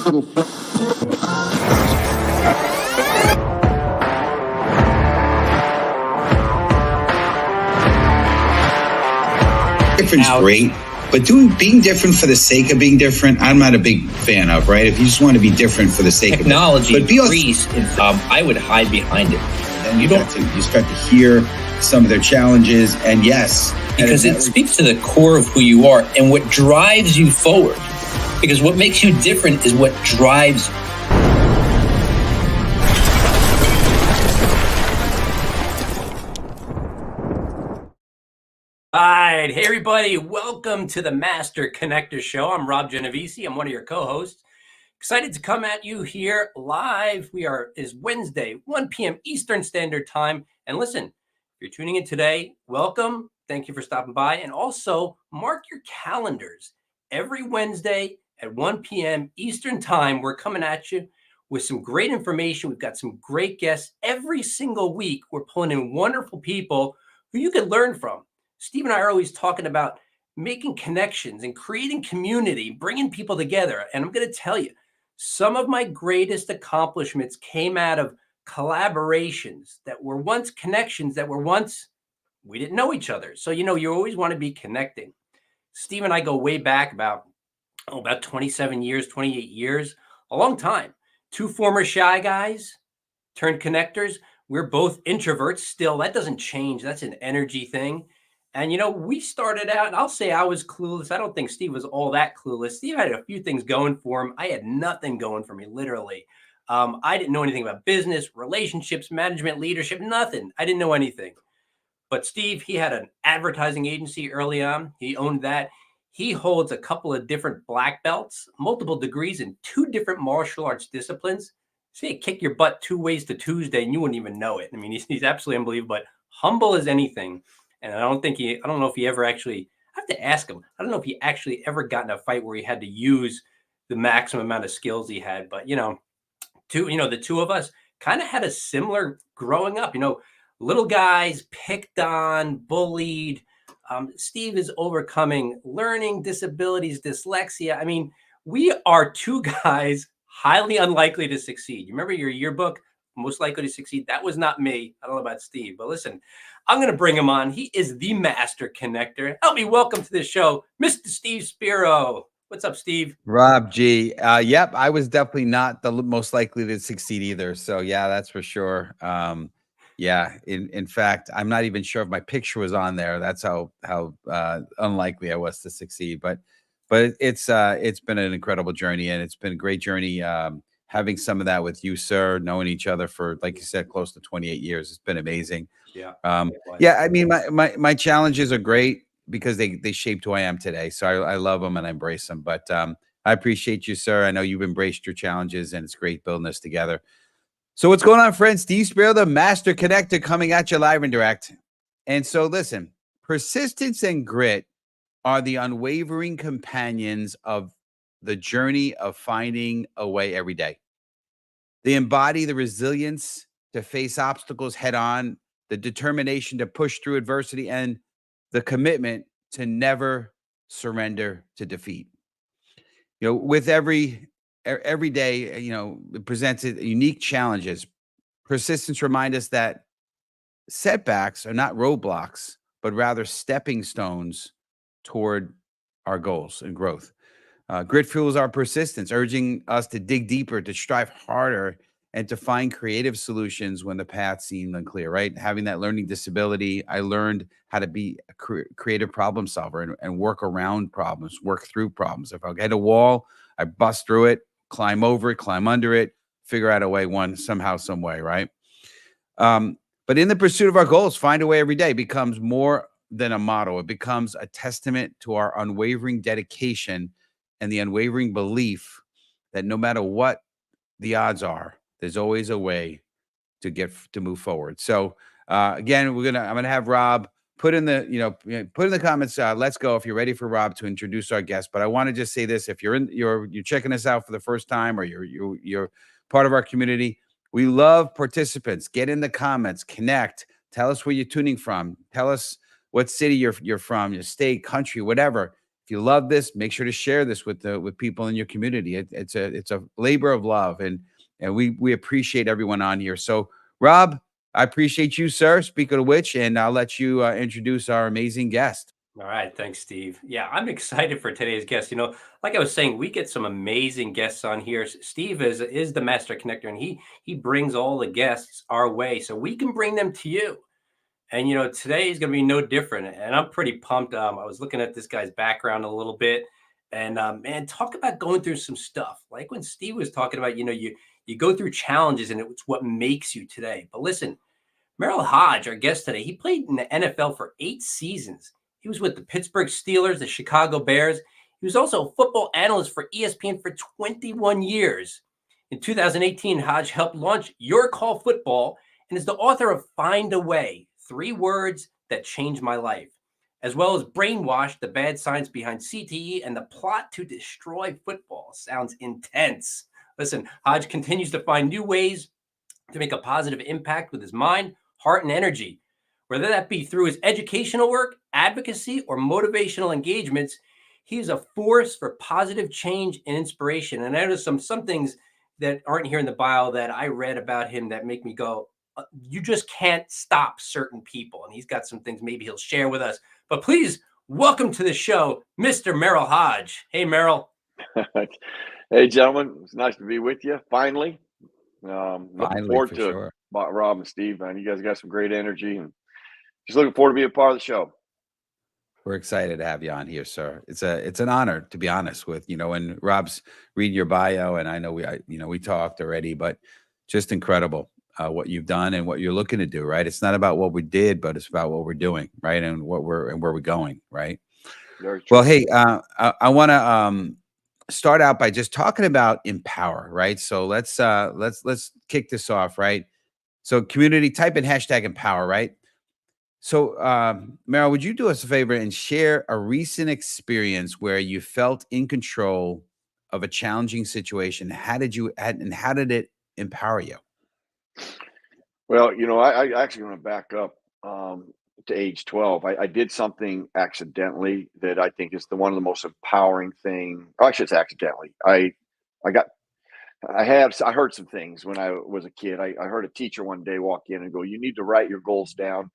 Different's great, but being different for the sake of being different, I'm not a big fan of, right? If you just want to be different for the sake technology of it. Technology, I would hide behind it. And you start to hear some of their challenges, and yes. Because it speaks to the core of who you are and what drives you forward. Because what makes you different is what drives you. All right. Hey, everybody. Welcome to the Master Connector Show. I'm Rob Genovesi. I'm one of your co-hosts. Excited to come at you here live. Is Wednesday, 1 p.m. Eastern Standard Time. And listen, if you're tuning in today, welcome. Thank you for stopping by. And also mark your calendars. Every Wednesday at 1 p.m. Eastern Time, we're coming at you with some great information. We've got some great guests every single week. We're pulling in wonderful people who you can learn from. Steve and I are always talking about making connections and creating community, bringing people together. And I'm going to tell you, some of my greatest accomplishments came out of collaborations that were once connections that were once we didn't know each other. So, you always want to be connecting. Steve and I go way back about 27 years, 28 years, a long time. Two former shy guys turned connectors. We're both introverts still. That doesn't change. That's an energy thing. And, we started out, and I'll say I was clueless. I don't think Steve was all that clueless. Steve had a few things going for him. I had nothing going for me, literally. I didn't know anything about business, relationships, management, leadership, nothing. I didn't know anything. But Steve, he had an advertising agency early on. He owned that. He holds a couple of different black belts, multiple degrees in 2 different martial arts disciplines. So he'd kick your butt 2 ways to Tuesday, and you wouldn't even know it. I mean, he's absolutely unbelievable, but humble as anything. And I don't know if he ever actually, I have to ask him. I don't know if he actually ever got in a fight where he had to use the maximum amount of skills he had. But, the two of us kind of had a similar growing up, little guys picked on, bullied. Steve is overcoming learning disabilities, dyslexia. I mean, we are 2 guys highly unlikely to succeed. You remember your yearbook, most likely to succeed? That was not me. I don't know about Steve, but listen, I'm going to bring him on. He is the master connector. Help me welcome to the show, Mr. Steve Spiro. What's up, Steve? Rob G. Yep, I was definitely not the most likely to succeed either. So yeah, that's for sure. Yeah, in fact, I'm not even sure if my picture was on there. That's how unlikely I was to succeed. But it's been an incredible journey, and it's been a great journey having some of that with you, sir, knowing each other for, like you said, close to 28 years. It's been amazing. Yeah. Yeah, I mean, my challenges are great because they shaped who I am today. So I love them and I embrace them. But I appreciate you, sir. I know you've embraced your challenges, and it's great building this together. So what's going on, friends? Steve Spiro, the Master Connector, coming at you live and direct. And so listen, persistence and grit are the unwavering companions of the journey of finding a way every day. They embody the resilience to face obstacles head on, the determination to push through adversity, and the commitment to never surrender to defeat. With every day, it presents unique challenges. Persistence reminds us that setbacks are not roadblocks, but rather stepping stones toward our goals and growth. Grit fuels our persistence, urging us to dig deeper, to strive harder, and to find creative solutions when the path seemed unclear, right? Having that learning disability, I learned how to be a creative problem solver and work around problems, work through problems. If I hit a wall, I bust through it, climb over it, climb under it, figure out a way, somehow, some way, right? But in the pursuit of our goals, find a way every day becomes more than a motto. It becomes a testament to our unwavering dedication and the unwavering belief that no matter what the odds are, there's always a way to move forward. So again, I'm gonna have Rob put in the comments. Let's go if you're ready for Rob to introduce our guest. But I want to just say this: if you're checking us out for the first time, or you're part of our community, we love participants. Get in the comments, connect, tell us where you're tuning from, tell us what city you're from, your state, country, whatever. if you love this, make sure to share this with people in your community. It's a labor of love, and we appreciate everyone on here. So, Rob, I appreciate you, sir. Speaking of which, and I'll let you introduce our amazing guest. All right. Thanks, Steve. Yeah, I'm excited for today's guest. Like I was saying, we get some amazing guests on here. Steve is the master connector, and he brings all the guests our way so we can bring them to you. And today is going to be no different. And I'm pretty pumped. I was looking at this guy's background a little bit, and man, talk about going through some stuff. Like when Steve was talking about, you go through challenges, and it's what makes you today. But listen, Merrill Hoge, our guest today, he played in the NFL for 8 seasons. He was with the Pittsburgh Steelers, the Chicago Bears. He was also a football analyst for ESPN for 21 years. In 2018, Hoge helped launch Your Call Football and is the author of Find a Way, 3 Words That Changed My Life, as well as Brainwash, the Bad Science Behind CTE and the Plot to Destroy Football. Sounds intense. Listen, Hoge continues to find new ways to make a positive impact with his mind, heart, and energy. Whether that be through his educational work, advocacy, or motivational engagements, he is a force for positive change and inspiration. And I know some things that aren't here in the bio that I read about him that make me go, you just can't stop certain people. And he's got some things maybe he'll share with us. But please welcome to the show, Mr. Merrill Hoge. Hey, Merrill. Hey, gentlemen. It's nice to be with you finally. Looking forward to sure. Rob and Steve, man. You guys got some great energy, and just looking forward to being a part of the show. We're excited to have you on here, sir. It's an honor, to be honest with, when Rob's reading your bio, and I know we talked already, but just incredible what you've done and what you're looking to do, right? It's not about what we did, but it's about what we're doing, right? And where we're going, right? Very true. Well, hey, I want to start out by just talking about empower, right? So let's kick this off, right? So community, type in hashtag empower, right? So, Merrill, would you do us a favor and share a recent experience where you felt in control of a challenging situation? How did it empower you? Well, I actually want to back up to age 12. I did something accidentally that I think is one of the most empowering thing. Oh, actually, it's accidentally. I heard some things when I was a kid. I heard a teacher one day walk in and go, "You need to write your goals down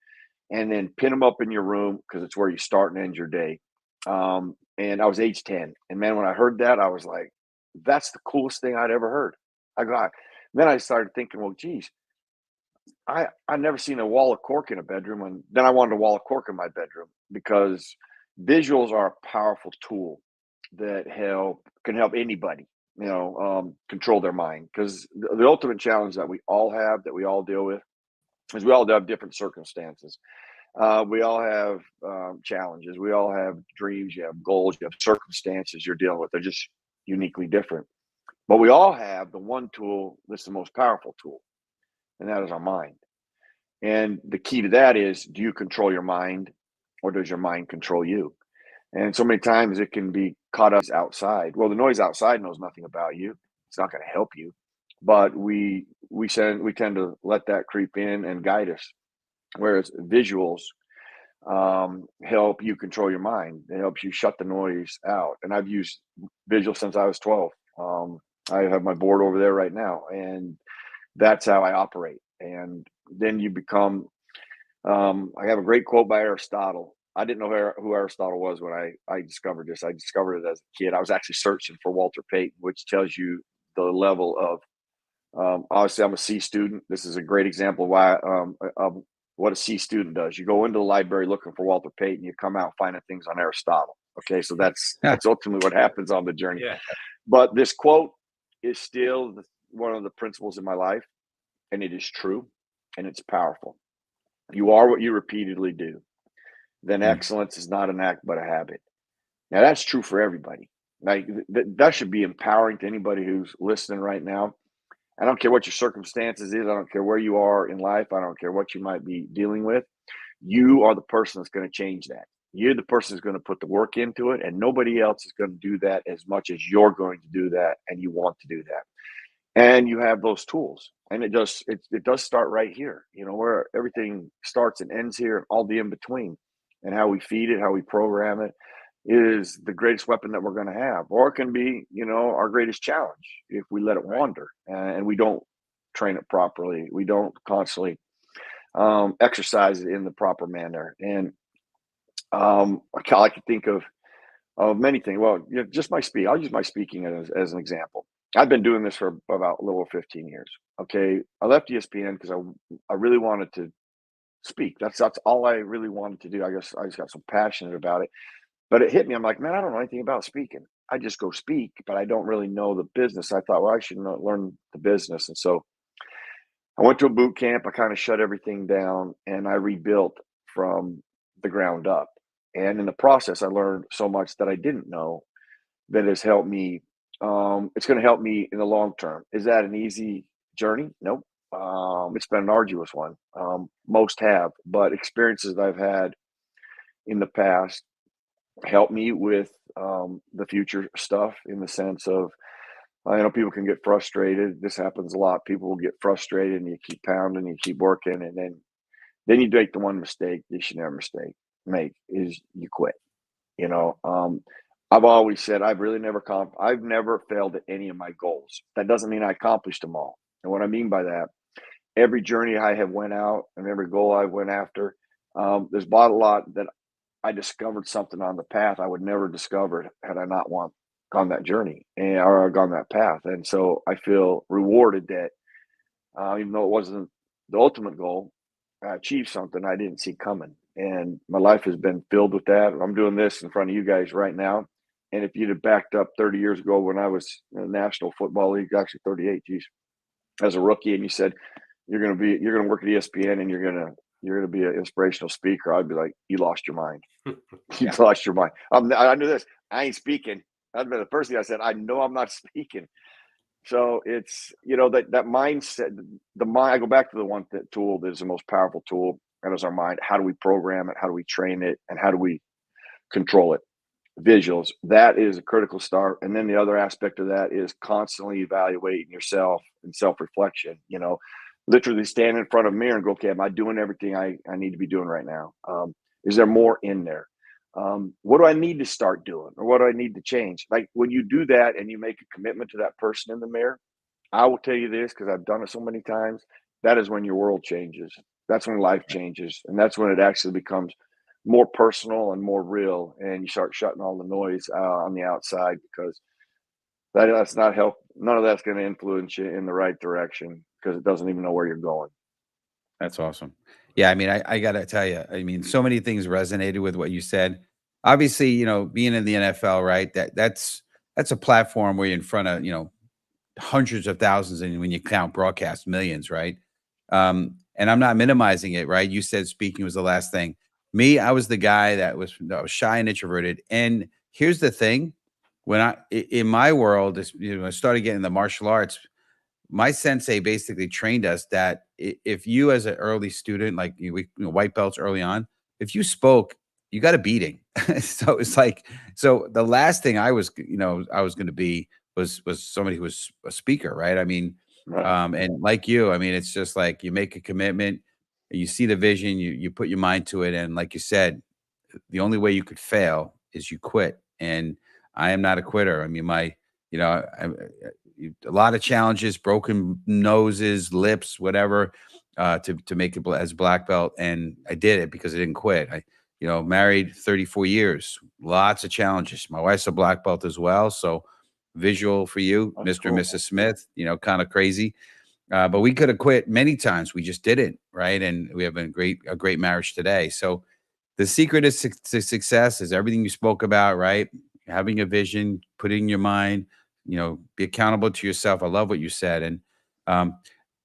and then pin them up in your room because it's where you start and end your day." And I was age 10. And man, when I heard that, I was like, that's the coolest thing I'd ever heard. Then I started thinking, well, geez, I never seen a wall of cork in a bedroom. And then I wanted a wall of cork in my bedroom because visuals are a powerful tool that can help anybody, control their mind. Because the ultimate challenge that we all have, that we all deal with, is we all have different circumstances. We all have challenges. We all have dreams. You have goals. You have circumstances you're dealing with. They're just uniquely different. But we all have the one tool that's the most powerful tool, and that is our mind. And the key to that is, do you control your mind, or does your mind control you? And so many times it can be caught up outside. Well, the noise outside knows nothing about you. It's not going to help you. But we tend to let that creep in and guide us. Whereas visuals help you control your mind. It helps you shut the noise out. And I've used visuals since I was 12. I have my board over there right now, and that's how I operate. And then you become, I have a great quote by Aristotle. I didn't know who Aristotle was when I discovered this. I discovered it as a kid. I was actually searching for Walter Payton, which tells you the level of, obviously I'm a C student. This is a great example of what a C student does. You go into the library looking for Walter Payton, you come out finding things on Aristotle. Okay, so that's ultimately what happens on the journey. Yeah. But this quote is still one of the principles in my life, and it is true, and it's powerful. You are what you repeatedly do. Then excellence is not an act, but a habit. Now that's true for everybody. Like that should be empowering to anybody who's listening right now. I don't care what your circumstances is. I don't care where you are in life. I don't care what you might be dealing with. You are the person that's going to change that. You're the person who's going to put the work into it, and nobody else is going to do that as much as you're going to do that, and you want to do that. And you have those tools, and it does start right here, where everything starts and ends here, and all the in between, and how we feed it, how we program it. is the greatest weapon that we're going to have, or it can be, our greatest challenge if we let it wander and we don't train it properly. We don't constantly exercise it in the proper manner. And I can think of many things. Well, just my speak. I'll use my speaking as an example. I've been doing this for about a little over 15 years. Okay, I left ESPN because I really wanted to speak. That's all I really wanted to do. I guess I just got so passionate about it. But it hit me. I'm like, man, I don't know anything about speaking. I just go speak, but I don't really know the business. I thought, well, I should learn the business. And so I went to a boot camp. I kind of shut everything down and I rebuilt from the ground up. And in the process, I learned so much that I didn't know that has helped me. It's going to help me in the long term. Is that an easy journey? Nope. It's been an arduous one. Most have, but experiences that I've had in the past help me with the future stuff in the sense of, I know people can get frustrated. This happens a lot. People will get frustrated and you keep pounding, you keep working, and then you make the one mistake you should never make is you quit. I've always said I've never failed at any of my goals. That doesn't mean I accomplished them all. And what I mean by that, every journey I have went out and every goal I went after, there's bought a lot that I discovered something on the path I would never discovered had I not gone that journey or gone that path. And so I feel rewarded that even though it wasn't the ultimate goal, I achieved something I didn't see coming. And my life has been filled with that. I'm doing this in front of you guys right now. And if you'd have backed up 30 years ago when I was in the National Football League, actually 38, geez, as a rookie, and you said you're going to work at ESPN and you're going to be an inspirational speaker, I'd be like, you lost your mind. You lost your mind. I knew this. I ain't speaking. That'd been the first thing I said. I know I'm not speaking. So it's, that mindset, the mind, I go back to the one tool that is the most powerful tool, and is our mind. How do we program it? How do we train it? And how do we control it? Visuals. That is a critical start. And then the other aspect of that is constantly evaluating yourself and self-reflection, literally stand in front of a mirror and go, okay, am I doing everything I need to be doing right now? Is there more in there? What do I need to start doing, or what do I need to change? Like when you do that and you make a commitment to that person in the mirror, I will tell you this because I've done it so many times. That is when your world changes. That's when life changes. And that's when it actually becomes more personal and more real. And you start shutting all the noise on the outside, because that's not help. None of that's going to influence you in the right direction, because it doesn't even know where you're going. That's awesome. Yeah, I mean, I gotta tell you, I mean, so many things resonated with what you said. Obviously, being in the NFL, right? That's a platform where you're in front of, hundreds of thousands, and when you count broadcast, millions, right? And I'm not minimizing it, right? You said speaking was the last thing. Me, I was the guy that was shy and introverted. And here's the thing: when in my world, I started getting the martial arts. My sensei basically trained us that if you, as an early student, like white belts early on, if you spoke, you got a beating. So it's like, so the last thing I was going to be was somebody who was a speaker, right? I mean, Right. and like you, I mean, it's just like you make a commitment, you see the vision, you put your mind to it, and like you said, the only way you could fail is you quit. And I am not a quitter. I mean, a lot of challenges, broken noses, lips, whatever, to make it as black belt. And I did it because I didn't quit. I, married 34 years, lots of challenges. My wife's a black belt as well. So visual for you, That's Mr. cool. and Mrs. Smith, kind of crazy. But we could have quit many times. We just didn't. Right. And we have a great marriage today. So the secret is to success is everything you spoke about, right? Having a vision, putting your mind, be accountable to yourself. I love what you said. And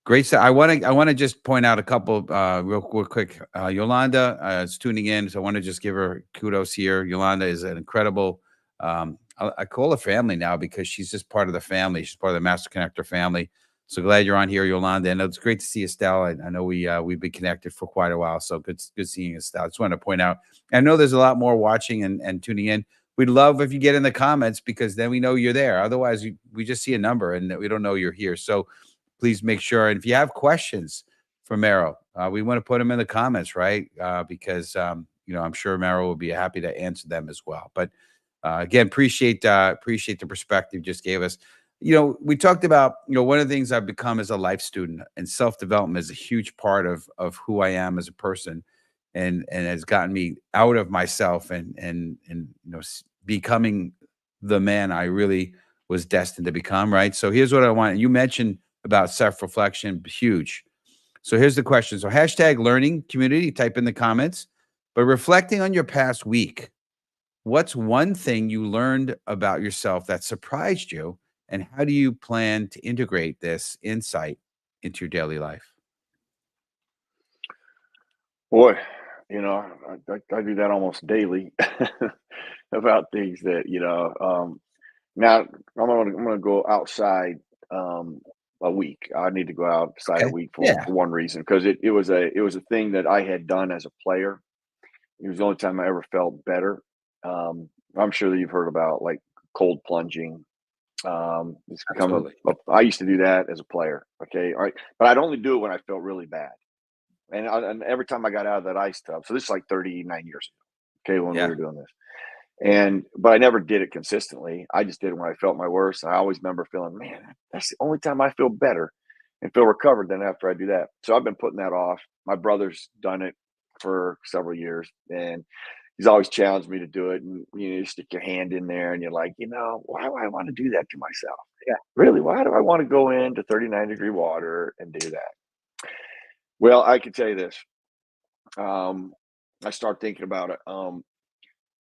great. So I want to just point out a couple real quick. Yolanda is tuning in, so I want to just give her kudos here. Yolanda is an incredible. I call her family now because she's just part of the family. She's part of the Master Connector family. So glad you're on here, Yolanda. And it's great to see Estelle. I know we've been connected for quite a while, so good seeing Estelle. I just want to point out. I know there's a lot more watching and tuning in. We'd love if you get in the comments, because then we know you're there. Otherwise, we just see a number and we don't know you're here. So please make sure. And if you have questions for Merrill, we want to put them in the comments, right? Because I'm sure Merrill will be happy to answer them as well. But Again, appreciate the perspective you just gave us. We talked about, one of the things I've become as a life student, and self-development is a huge part of who I am as a person, and has gotten me out of myself and becoming the man I really was destined to become, right? So here's what I want. You mentioned about self-reflection, huge. So here's the question. So hashtag learning community, type in the comments, but reflecting on your past week, what's one thing you learned about yourself that surprised you? And how do you plan to integrate this insight into your daily life? Boy, I do that almost daily about things that, now I'm gonna go outside a week. I need to go outside a Okay. week for Yeah. one reason, because it was a thing that I had done as a player. It was the only time I ever felt better. I'm sure that you've heard about like cold plunging. It's become Absolutely. I used to do that as a player. Okay, all right, but I'd only do it when I felt really bad, and every time I got out of that ice tub. So this is like 39 years ago. Okay, when we Yeah. were doing this. But I never did it consistently. I just did it when I felt my worst. I always remember feeling, man, that's the only time I feel better and feel recovered than after I do that. So I've been putting that off. My brother's done it for several years, and he's always challenged me to do it. And you stick your hand in there and you're like, why do I want to do that to myself? Yeah, really, why do I want to go into 39-degree water and do that? Well, I can tell you this. I start thinking about it.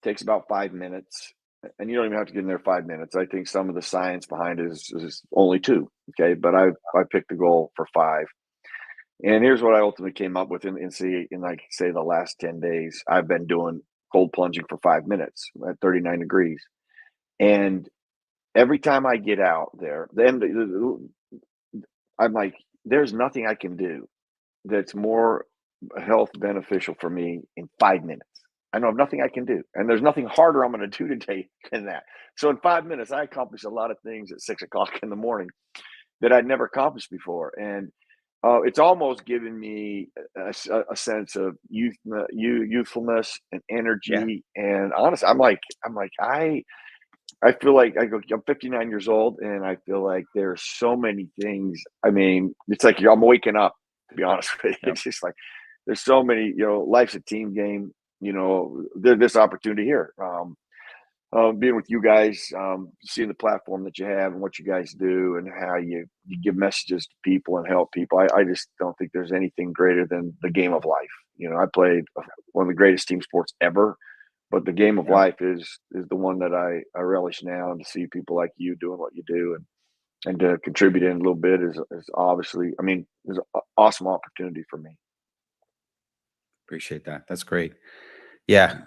Takes about 5 minutes, and you don't even have to get in there 5 minutes. I think some of the science behind it is only two. Okay, but I picked the goal for five, and here's what I ultimately came up with. In like say the last 10 days, I've been doing cold plunging for 5 minutes at 39 degrees, and every time I get out there, then I'm like, there's nothing I can do that's more health beneficial for me in 5 minutes. I know of nothing I can do, and there's nothing harder I'm going to do today than that. So in 5 minutes, I accomplished a lot of things at 6 o'clock in the morning that I'd never accomplished before, and it's almost given me a sense of youthfulness and Yeah. energy. And honestly, I feel like I'm 59 years old, and I feel like there's so many things. I mean, it's like I'm waking up. To be honest with you, Yep. it's just like there's so many. Life's a team game. There's this opportunity here. Being with you guys, seeing the platform that you have and what you guys do, and how you give messages to people and help people. I just don't think there's anything greater than the game of life. I played one of the greatest team sports ever, but the game of Yeah. life is the one that I relish now. And to see people like you doing what you do, and to contribute in a little bit is obviously, I mean, is an awesome opportunity for me. Appreciate that. That's great. Yeah.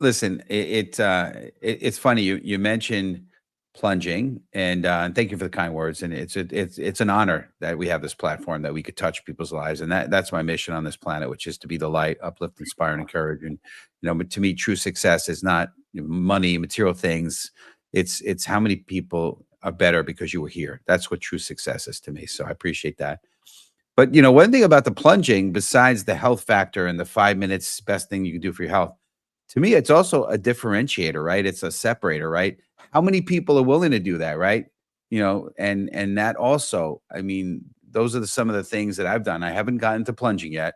Listen, it's funny you mentioned plunging, and thank you for the kind words. And it's an honor that we have this platform that we could touch people's lives, and that's my mission on this planet, which is to be the light, uplift, inspire, and encourage. And but to me, true success is not money, material things. It's how many people are better because you were here. That's what true success is to me. So I appreciate that. But one thing about the plunging, besides the health factor and the 5 minutes best thing you can do for your health, to me, it's also a differentiator, right? It's a separator, right? How many people are willing to do that, right? And that also, I mean, those are some of the things that I've done. I haven't gotten to plunging yet.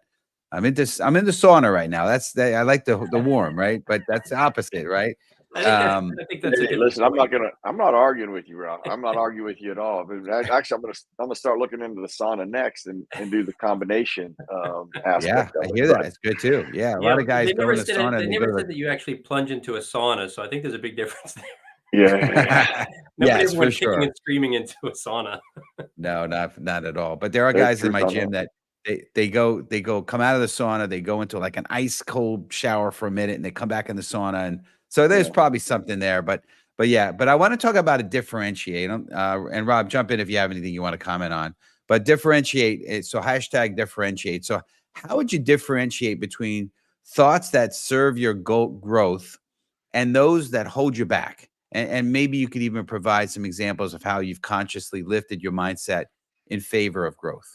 I'm in the sauna right now. I like the warm, right? But that's the opposite, right? Um, I think that's a Hey, good listen, point. I'm not arguing with you, Ralph. I'm not arguing with you at all. But actually, I'm gonna start looking into the sauna next, and do the combination yeah, aspect I of it. hear that. But It's good too. Yeah, a Yeah, lot of guys they go never in the said it. sauna They and they go never to said that you actually plunge into a sauna. So I think there's a big difference there. yeah, Nobody yes, ever for went kicking sure. and screaming into a sauna. No, not at all. But there are there's guys in truth my on gym that. that they go come out of the sauna, they go into like an ice cold shower for a minute, and they come back in the sauna, and so there's Yeah. probably something there. But yeah, but I want to talk about a differentiate. And Rob, jump in if you have anything you want to comment on. But differentiate it. So hashtag differentiate. So how would you differentiate between thoughts that serve your goal growth and those that hold you back? And maybe you could even provide some examples of how you've consciously lifted your mindset in favor of growth.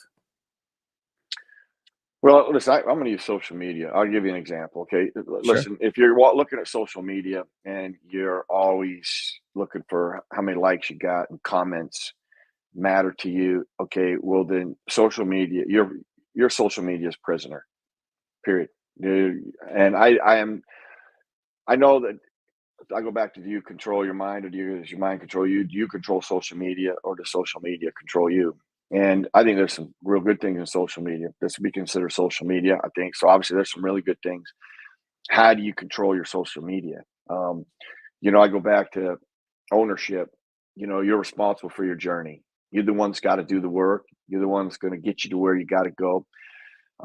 Well, listen, I'm going to use social media. I'll give you an example. Okay. Sure. Listen, if you're looking at social media and you're always looking for how many likes you got and comments matter to you, okay, well, then social media, your social media's prisoner, period. And I know that I go back to, do you control your mind, or does your mind control you? Do you control social media, or does social media control you? And I think there's some real good things in social media. This would be considered social media, I think. So obviously there's some really good things. How do you control your social media? Um, I go back to ownership. You're responsible for your journey. You're the one that's got to do the work. You're the one that's going to get you to where you got to go.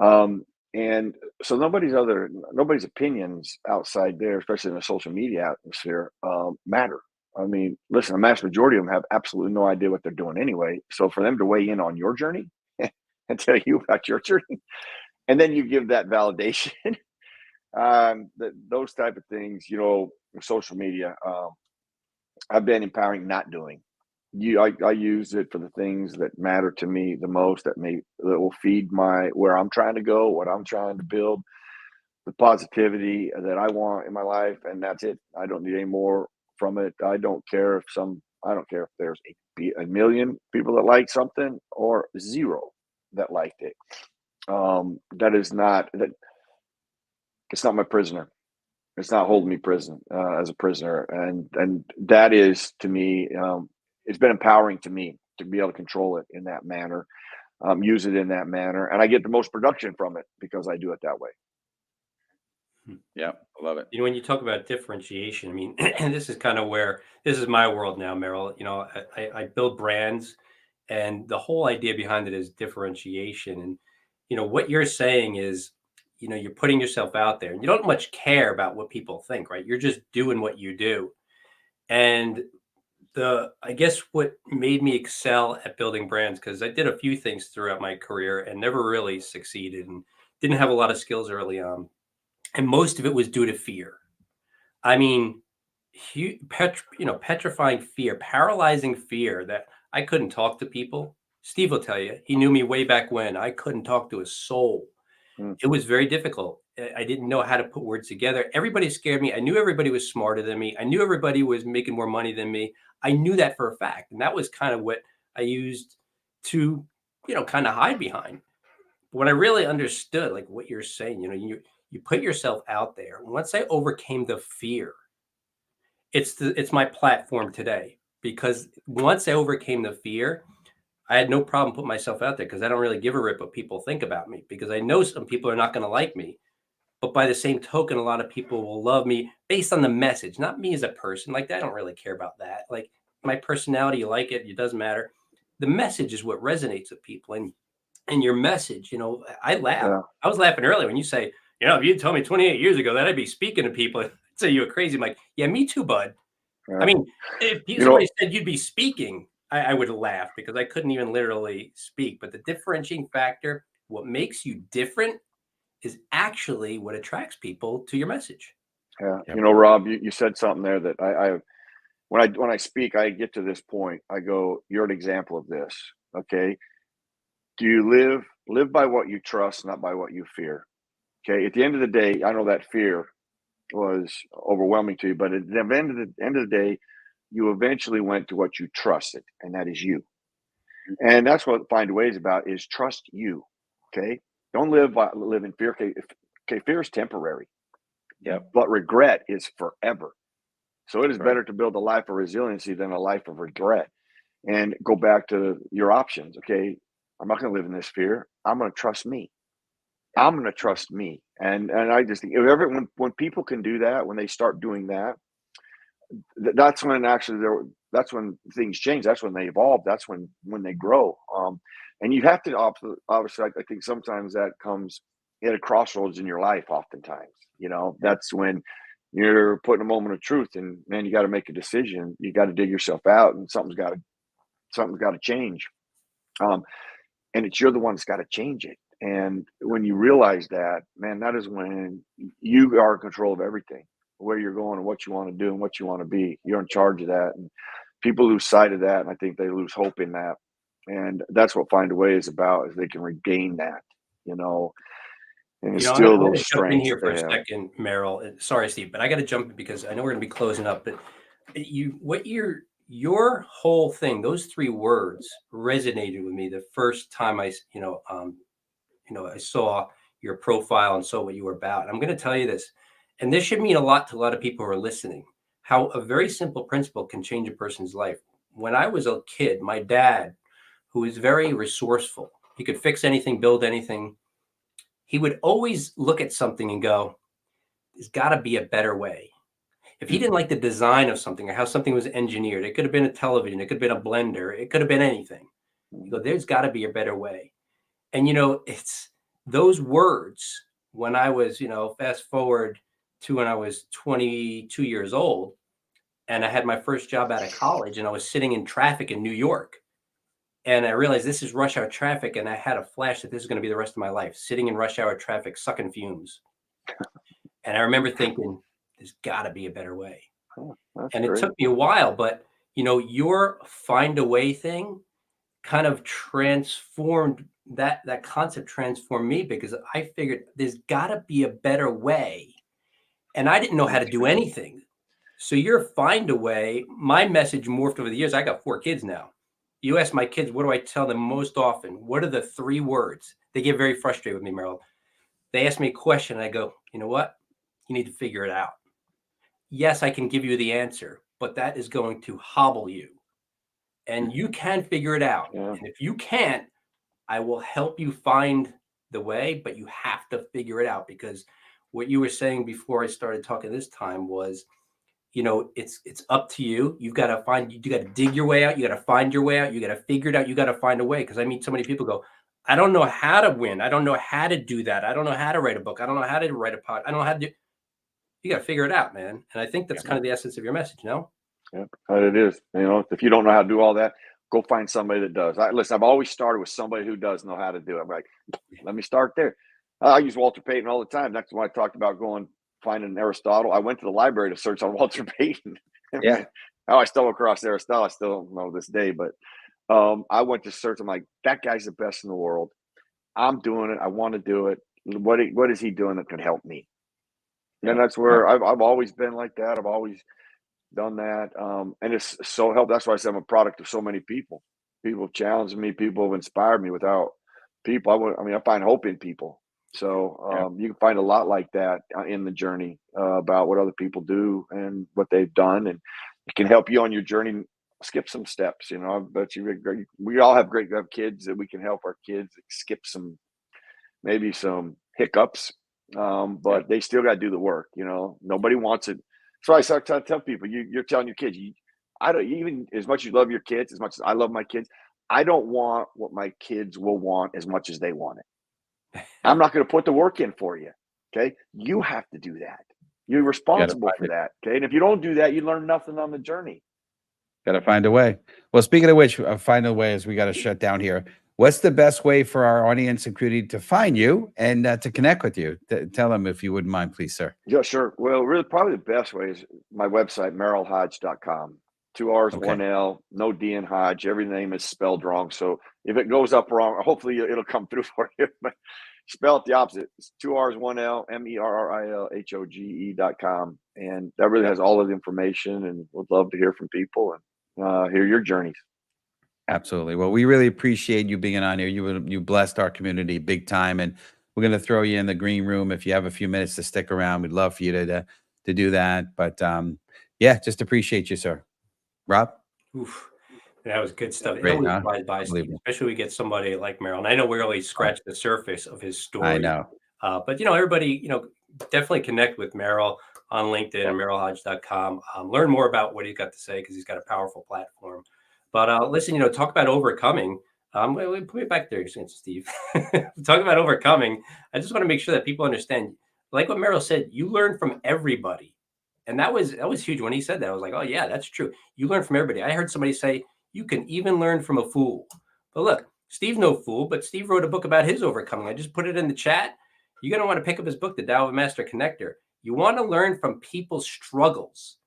Um, and so nobody's opinions outside there, especially in the social media atmosphere, matter. I mean, listen, a mass majority of them have absolutely no idea what they're doing anyway. So for them to weigh in on your journey and tell you about your journey, and then you give that validation, those type of things, social media, I've been empowering not doing. I use it for the things that matter to me the most, that will feed where I'm trying to go, what I'm trying to build, the positivity that I want in my life, and that's it. I don't need any more from it. I don't care if there's a million people that like something or zero that liked it. That is not that. It's not my prisoner. It's not holding me as a prisoner, and that is, to me, it's been empowering to me to be able to control it in that manner, use it in that manner, and I get the most production from it because I do it that way. Yeah, I love it. When you talk about differentiation, I mean, and this is kind of where this is my world now, Merrill. I build brands, and the whole idea behind it is differentiation. And what you're saying is, you're putting yourself out there, and you don't much care about what people think, right? You're just doing what you do. And I guess what made me excel at building brands, because I did a few things throughout my career and never really succeeded, and didn't have a lot of skills early on, and most of it was due to fear. I mean, petrifying fear, paralyzing fear that I couldn't talk to people. Steve will tell you, he knew me way back when. I couldn't talk to a soul. Mm. It was very difficult. I didn't know how to put words together. Everybody scared me. I knew everybody was smarter than me. I knew everybody was making more money than me. I knew that for a fact. And that was kind of what I used to, kind of hide behind. But when I really understood, like what you're saying, you put yourself out there. Once I overcame the fear, it's my platform today, because once I overcame the fear, I had no problem putting myself out there, because I don't really give a rip what people think about me, because I know some people are not going to like me. But by the same token, a lot of people will love me based on the message, not me as a person. Like, I don't really care about that. Like, my personality, you like it, it doesn't matter. The message is what resonates with people. And your message, I laugh. Yeah. I was laughing earlier when you say, if you told me 28 years ago that I'd be speaking to people, I'd say you were crazy. I'm like, yeah, me too, bud. I Yeah. mean, if You somebody know, said you'd be speaking, I would laugh, because I couldn't even literally speak. But the differentiating factor, what makes you different, is actually what attracts people to your message. yeah. Yep. Rob, you said something there that when I speak, I get to this point, I go, you're an example of this. Okay. Do you live by what you trust, not by what you fear? Okay. At the end of the day, I know that fear was overwhelming to you, but at the end of the day, you eventually went to what you trusted, and that is you. And that's what Find a Way is about: is trust you. Okay. Don't live in fear. Okay. Fear is temporary, Yep. but regret is forever. So it is That's right. better to build a life of resiliency than a life of regret. And go back to your options. Okay. I'm not going to live in this fear. I'm going to trust me. I'm going to trust me. And I just think when people can do that, when they start doing that, that's when that's when things change. That's when they evolve. That's when they grow. And you have to obviously, I think sometimes that comes at a crossroads in your life. Oftentimes, that's when you're putting a moment of truth, and man, you got to make a decision. You got to dig yourself out, and something's got to change. And you're the one that's got to change it. And when you realize that, man, that is when you are in control of everything, where you're going and what you want to do and what you want to be. You're in charge of that. And people lose sight of that. And I think they lose hope in that. And that's what Find a Way is about, is they can regain that, And it's I'm still going those to jump in strengths here for they a have. second, Merrill. Sorry, Steve, but I got to jump in because I know we're going to be closing up. But your whole thing, those three words resonated with me the first time I saw your profile and saw what you were about. I'm going to tell you this, and this should mean a lot to a lot of people who are listening. How a very simple principle can change a person's life. When I was a kid, my dad, who was very resourceful, he could fix anything, build anything. He would always look at something and go, there's got to be a better way. If he didn't like the design of something or how something was engineered, it could have been a television, it could have been a blender, it could have been anything. You go, there's got to be a better way. And, it's those words when I was, fast forward to when I was 22 years old and I had my first job out of college and I was sitting in traffic in New York. And I realized this is rush hour traffic. And I had a flash that this is going to be the rest of my life, sitting in rush hour traffic, sucking fumes. And I remember thinking, there's got to be a better way. Oh, And it great. took me a while, but, your find a way thing kind of transformed that concept transformed me because I figured there's got to be a better way. And I didn't know how to do anything. So your find a way, my message morphed over the years. I got 4 kids now. You ask my kids, what do I tell them most often? What are the 3 words? They get very frustrated with me, Merrill. They ask me a question. And I go, you know what? You need to figure it out. Yes, I can give you the answer, but that is going to hobble you. And you can figure it out. Yeah. And if you can't, I will help you find the way, but you have to figure it out because what you were saying before I started talking this time was, it's up to you. You got to dig your way out. You got to find your way out. You got to figure it out. You got to find a way. Because I meet so many people go, I don't know how to win. I don't know how to do that. I don't know how to write a book. I don't know how to write a pod. I don't know how to do. You got to figure it out, man. And I think that's kind of the essence of your message, no? Yeah, it is. If you don't know how to do all that, go find somebody that does. Listen, I've always started with somebody who does know how to do it. I'm like, let me start there. I use Walter Payton all the time. That's when I talked about finding Aristotle. I went to the library to search on Walter Payton. Yeah. How I stumbled across Aristotle, I still don't know this day, but I went to search. I'm like, that guy's the best in the world. I'm doing it. I want to do it. What is he doing that can help me? And that's where I've always been like that. I've always done that. And it's so helped. That's why I said I'm a product of so many people. People have challenged me. People have inspired me. Without people, I find hope in people. So you can find a lot like that in the journey about what other people do and what they've done. And it can help you on your journey skip some steps. I bet we all have great kids that we can help our kids skip maybe some hiccups. But they still got to do the work. Nobody wants it. So I start to tell people, you're telling your kids, I don't, even as much as you love your kids, as much as I love my kids, I don't want what my kids will want as much as they want it. I'm not going to put the work in for you. Okay. You have to do that. You're responsible for that. Okay. And if you don't do that, you learn nothing on the journey. Got to find a way. Well, speaking of which, find a way as we got to shut down here. What's the best way for our audience and community to find you and to connect with you? Tell them if you wouldn't mind, please, sir. Yeah, sure. Well, really, probably the best way is my website, merrillhoge.com. 2 R's, 1 L, no D in Hodge. Every name is spelled wrong. So if it goes up wrong, hopefully it'll come through for you. But spell it the opposite. It's 2 R's, 1 L, MERRILHOGE.com. And that really has all of the information, and would love to hear from people and hear your journeys. Absolutely. Well, we really appreciate you being on here. You blessed our community big time, and we're going to throw you in the green room if you have a few minutes to stick around. We'd love for you to do that. But just appreciate you, sir. Rob? Oof. That was good stuff. Great, It always flies by, Steve, especially we get somebody like Merrill. And I know we only scratched the surface of his story. I know. But, everybody, definitely connect with Merrill on LinkedIn and merrillhoge.com. Learn more about what he's got to say because he's got a powerful platform. But listen, talk about overcoming. Put me back there, Steve. Talk about overcoming. I just want to make sure that people understand, like what Merrill said, you learn from everybody. And that was huge when he said that. I was like, oh, yeah, that's true. You learn from everybody. I heard somebody say, you can even learn from a fool. But look, Steve's no fool, but Steve wrote a book about his overcoming. I just put it in the chat. You're going to want to pick up his book, The Tao of a Master Connector. You want to learn from people's struggles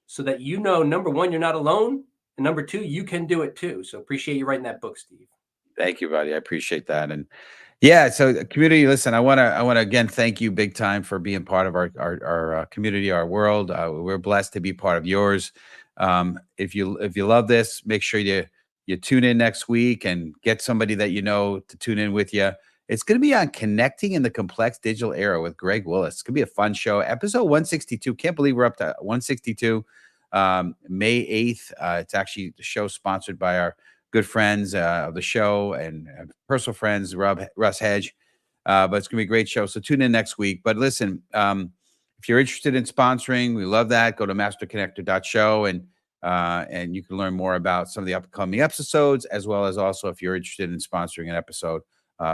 so that number one, you're not alone. And number two, you can do it too. So appreciate you writing that book, Steve. Thank you, buddy. I appreciate that. And Yeah. So community, listen, I want to again, thank you big time for being part of our community, our world. We're blessed to be part of yours. If you love this, make sure you tune in next week and get somebody that you know to tune in with you. It's going to be on Connecting in the Complex Digital Era with Greg Willis. It's going to be a fun show. Episode 162. Can't believe we're up to 162. May 8th. It's actually the show sponsored by our good friends of the show and personal friends, Russ Hedge. But it's going to be a great show. So tune in next week. But listen, if you're interested in sponsoring, we love that. Go to masterconnector.show and you can learn more about some of the upcoming episodes, as well as also if you're interested in sponsoring an episode,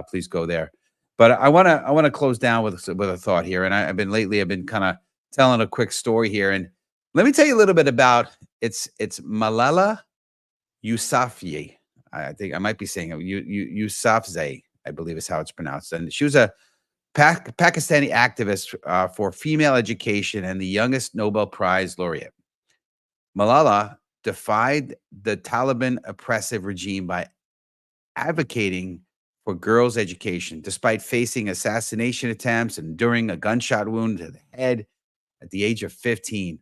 please go there. But I want to close down with a thought here. And I've been kind of telling a quick story here. And let me tell you a little bit about it's Malala Yousafzai. I think I might be saying it. Yousafzai, I believe is how it's pronounced. And she was a Pakistani activist for female education and the youngest Nobel Prize laureate. Malala defied the Taliban oppressive regime by advocating for girls' education, despite facing assassination attempts and enduring a gunshot wound to the head at the age of 15.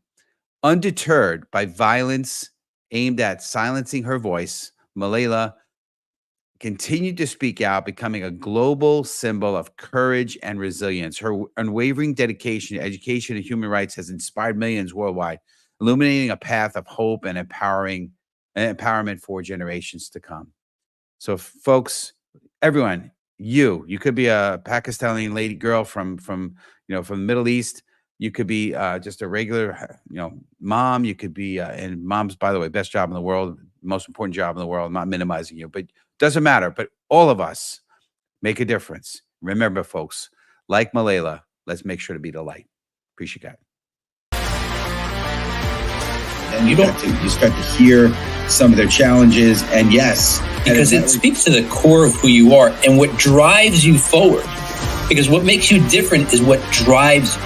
Undeterred by violence aimed at silencing her voice, Malala continued to speak out, becoming a global symbol of courage and resilience. Her unwavering dedication to education and human rights has inspired millions worldwide, illuminating a path of hope and empowerment for generations to come. So, folks, everyone, you could be a Pakistani lady girl from the Middle East. You could be just a regular, mom. You could be, and mom's, by the way, best job in the world, most important job in the world. I'm not minimizing you, but doesn't matter. But all of us make a difference. Remember, folks, like Malala, let's make sure to be the light. Appreciate that. And you start to hear some of their challenges, and yes, because it speaks to the core of who you are and what drives you forward. Because what makes you different is what drives